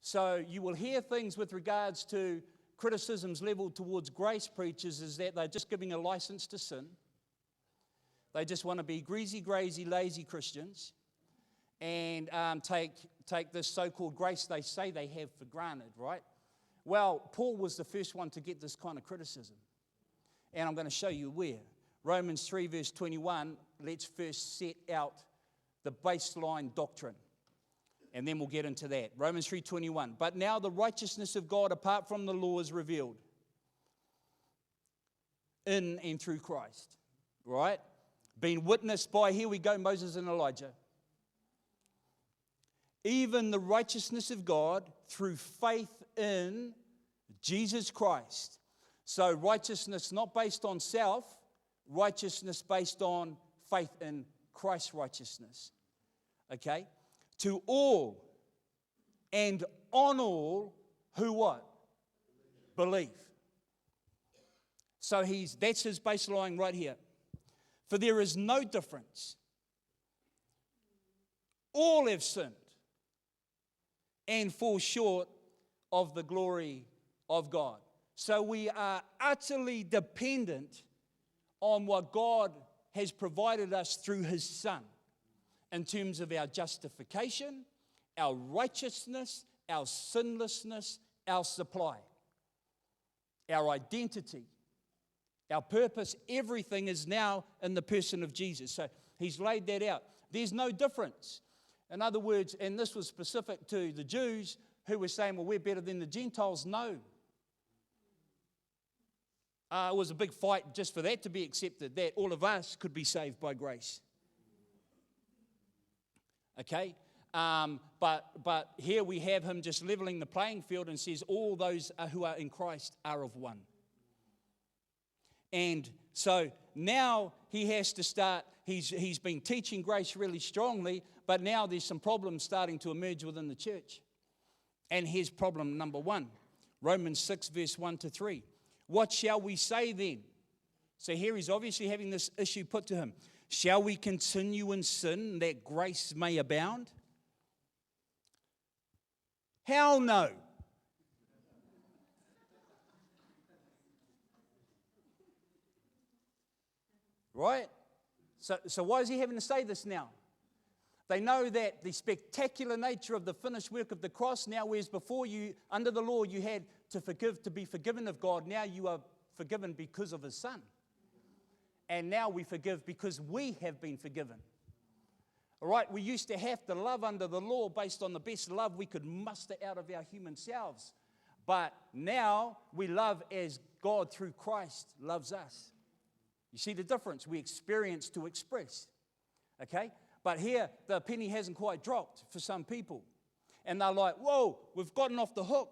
So you will hear things with regards to criticisms leveled towards grace preachers is that they're just giving a license to sin. They just want to be greasy, grazy, lazy Christians and take this so-called grace they say they have for granted, right? Well, Paul was the first one to get this kind of criticism. And I'm going to show you where. Romans 3 verse 21, let's first set out the baseline doctrine. And then we'll get into that. Romans 3:21. But now the righteousness of God apart from the law is revealed in and through Christ. Right? Being witnessed by, here we go, Moses and Elijah. Even the righteousness of God through faith in Jesus Christ. So righteousness not based on self, righteousness based on faith in Christ's righteousness. Okay? To all and on all who what? Believe. So that's his baseline right here. For there is no difference. All have sinned and fall short of the glory of God. So we are utterly dependent on what God has provided us through his Son in terms of our justification, our righteousness, our sinlessness, our supply, our identity, our purpose. Everything is now in the person of Jesus. So he's laid that out. There's no difference. In other words, and this was specific to the Jews who were saying, well, we're better than the Gentiles. No. It was a big fight just for that to be accepted, that all of us could be saved by grace. Okay? But here we have him just leveling the playing field and says all those who are in Christ are of one. And so now he has to start, he's been teaching grace really strongly, but now there's some problems starting to emerge within the church. And here's problem number 1. Romans 6 verse 1 to 3. What shall we say then? So here he's obviously having this issue put to him. Shall we continue in sin that grace may abound? Hell no. Right? So why is he having to say this now? They know that the spectacular nature of the finished work of the cross now, whereas before you, under the law, you had to forgive, to be forgiven of God. Now you are forgiven because of his Son. And now we forgive because we have been forgiven. All right, we used to have to love under the law based on the best love we could muster out of our human selves. But now we love as God through Christ loves us. You see the difference? We experience to express. Okay? But here, the penny hasn't quite dropped for some people. And they're like, whoa, we've gotten off the hook.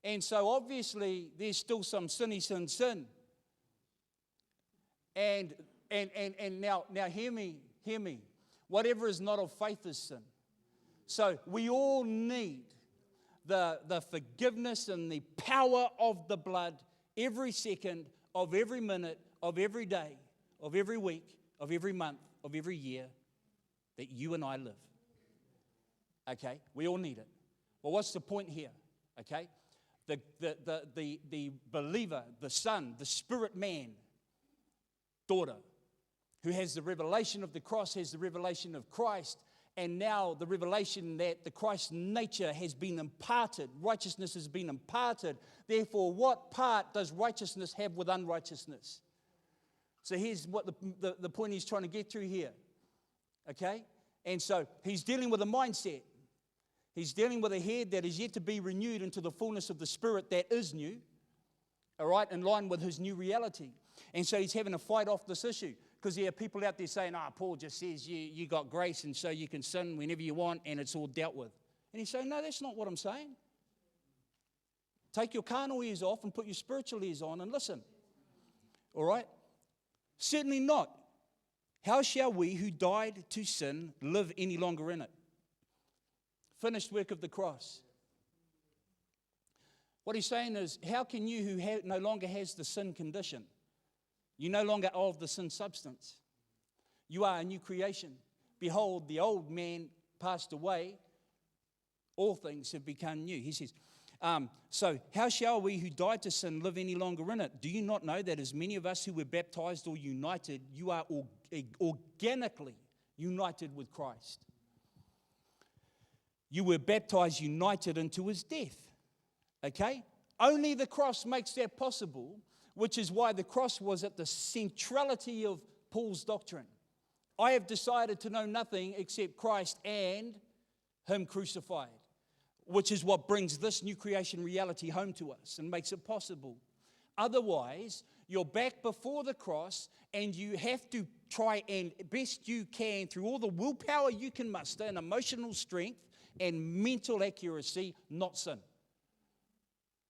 And so obviously, there's still some sin. And now hear me. Whatever is not of faith is sin. So we all need the forgiveness and the power of the blood every second of every minute of every day, of every week, of every month, of every year that you and I live. Okay? We all need it. Well, what's the point here? Okay? The believer, the son, the spirit man, daughter, who has the revelation of the cross, has the revelation of Christ, and now the revelation that the Christ nature has been imparted, righteousness has been imparted. Therefore, what part does righteousness have with unrighteousness? So here's what the point he's trying to get through here. Okay? And so he's dealing with a mindset. He's dealing with a head that is yet to be renewed into the fullness of the Spirit that is new. All right? In line with his new reality. And so he's having to fight off this issue. Because there are people out there saying, Paul just says you got grace and so you can sin whenever you want and it's all dealt with. And he's saying, no, that's not what I'm saying. Take your carnal ears off and put your spiritual ears on and listen. All right? Certainly not. How shall we who died to sin live any longer in it? Finished work of the cross. What he's saying is, how can you who no longer has the sin condition, you no longer are of the sin substance. You are a new creation. Behold, the old man passed away. all things have become new. He says, so how shall we who died to sin live any longer in it? Do you not know that as many of us who were baptized or united, you are organically united with Christ? You were baptized, united into his death. Okay? Only the cross makes that possible, which is why the cross was at the centrality of Paul's doctrine. I have decided to know nothing except Christ and him crucified, which is what brings this new creation reality home to us and makes it possible. Otherwise, you're back before the cross and you have to try and best you can, through all the willpower you can muster and emotional strength and mental accuracy, not sin.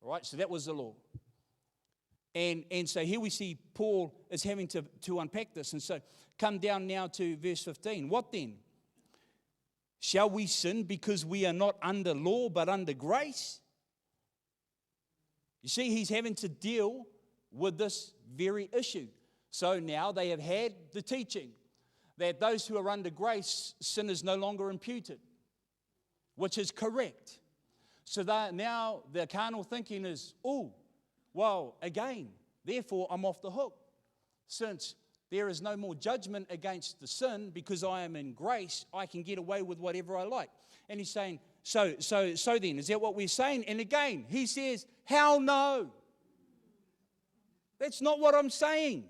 All right, so that was the law. And so here we see Paul is having to unpack this. And so come down now to verse 15. What then? Shall we sin because we are not under law but under grace? You see, he's having to deal with this very issue. So now they have had the teaching that those who are under grace, sin is no longer imputed, which is correct. So that now their carnal thinking is, oh, well, again, therefore I'm off the hook. Since there is no more judgment against the sin because I am in grace, I can get away with whatever I like. And he's saying, so then, is that what we're saying? And again, he says, hell no. That's not what I'm saying.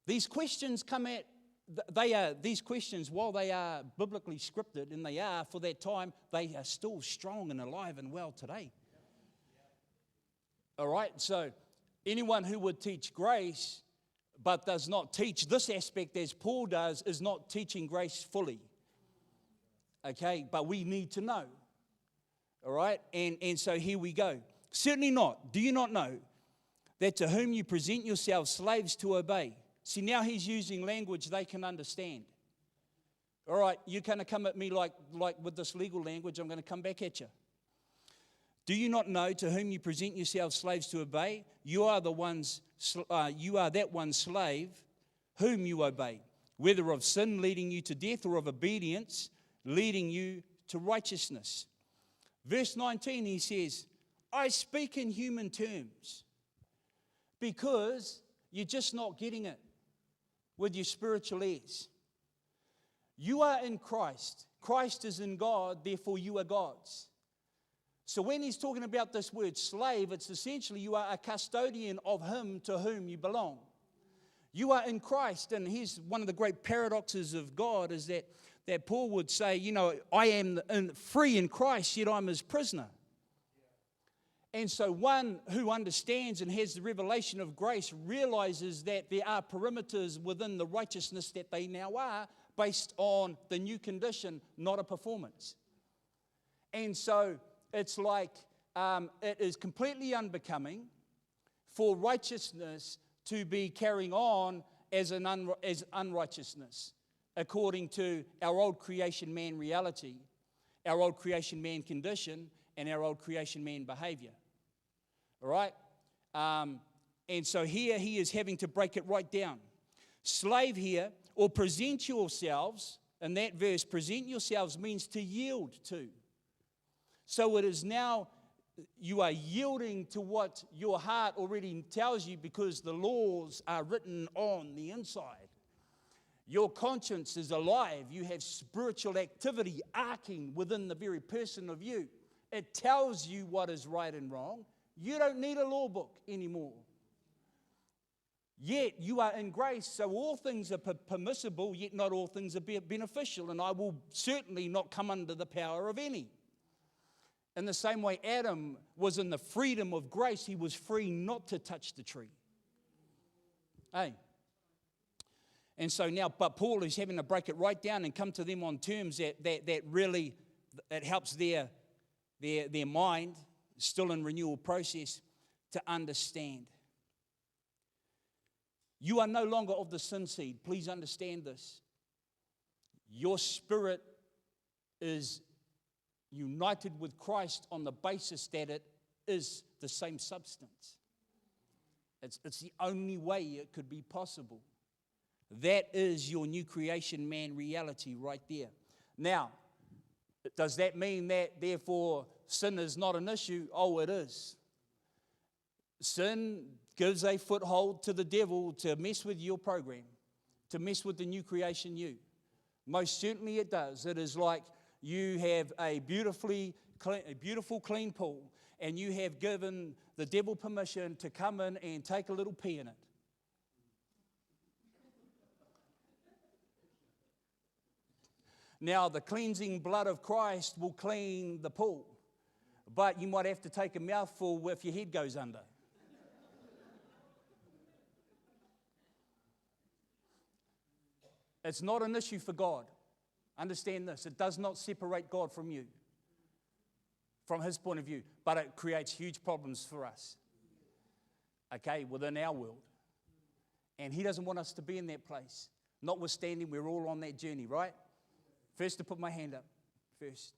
These questions come at, these questions, while they are biblically scripted, and they are for that time, they are still strong and alive and well today. All right, so anyone who would teach grace but does not teach this aspect as Paul does is not teaching grace fully. Okay, but we need to know. All right, and so here we go. Certainly not. Do you not know that to whom you present yourselves slaves to obey? See, now he's using language they can understand. All right, you're going to come at me like with this legal language, I'm going to come back at you. Do you not know to whom you present yourselves slaves to obey? You are that one slave whom you obey, whether of sin leading you to death or of obedience leading you to righteousness. Verse 19, he says, I speak in human terms because you're just not getting it with your spiritual ears. You are in Christ. Christ is in God, therefore you are God's. So when he's talking about this word slave, it's essentially you are a custodian of him to whom you belong. You are in Christ, and here's one of the great paradoxes of God is that Paul would say, you know, I am free in Christ, yet I'm his prisoner. And so one who understands and has the revelation of grace realizes that there are perimeters within the righteousness that they now are based on the new condition, not a performance. And so it's like it is completely unbecoming for righteousness to be carrying on as unrighteousness, according to our old creation man reality, our old creation man condition, and our old creation man behavior. All right? And so here he is having to break it right down. Slave here, or present yourselves, in that verse, present yourselves means to yield to. So it is now, you are yielding to what your heart already tells you because the laws are written on the inside. Your conscience is alive. You have spiritual activity arcing within the very person of you. It tells you what is right and wrong. You don't need a law book anymore. Yet you are in grace, so all things are permissible, yet not all things are beneficial, and I will certainly not come under the power of any. In the same way Adam was in the freedom of grace, he was free not to touch the tree. Hey. And so now, but Paul is having to break it right down and come to them on terms that really, it helps their mind, still in renewal process, to understand. You are no longer of the sin seed. Please understand this. Your spirit is united with Christ on the basis that it is the same substance. It's the only way it could be possible. That is your new creation man reality right there. Now, does that mean that, therefore, sin is not an issue? Oh, it is. Sin gives a foothold to the devil to mess with your program, to mess with the new creation you. Most certainly it does. It is like you have a beautiful, clean pool, and you have given the devil permission to come in and take a little pee in it. Now, the cleansing blood of Christ will clean the pool, but you might have to take a mouthful if your head goes under. It's not an issue for God. Understand this. It does not separate God from you, from His point of view, but it creates huge problems for us, okay, within our world. And He doesn't want us to be in that place. Notwithstanding, we're all on that journey, right? First to put my hand up. First.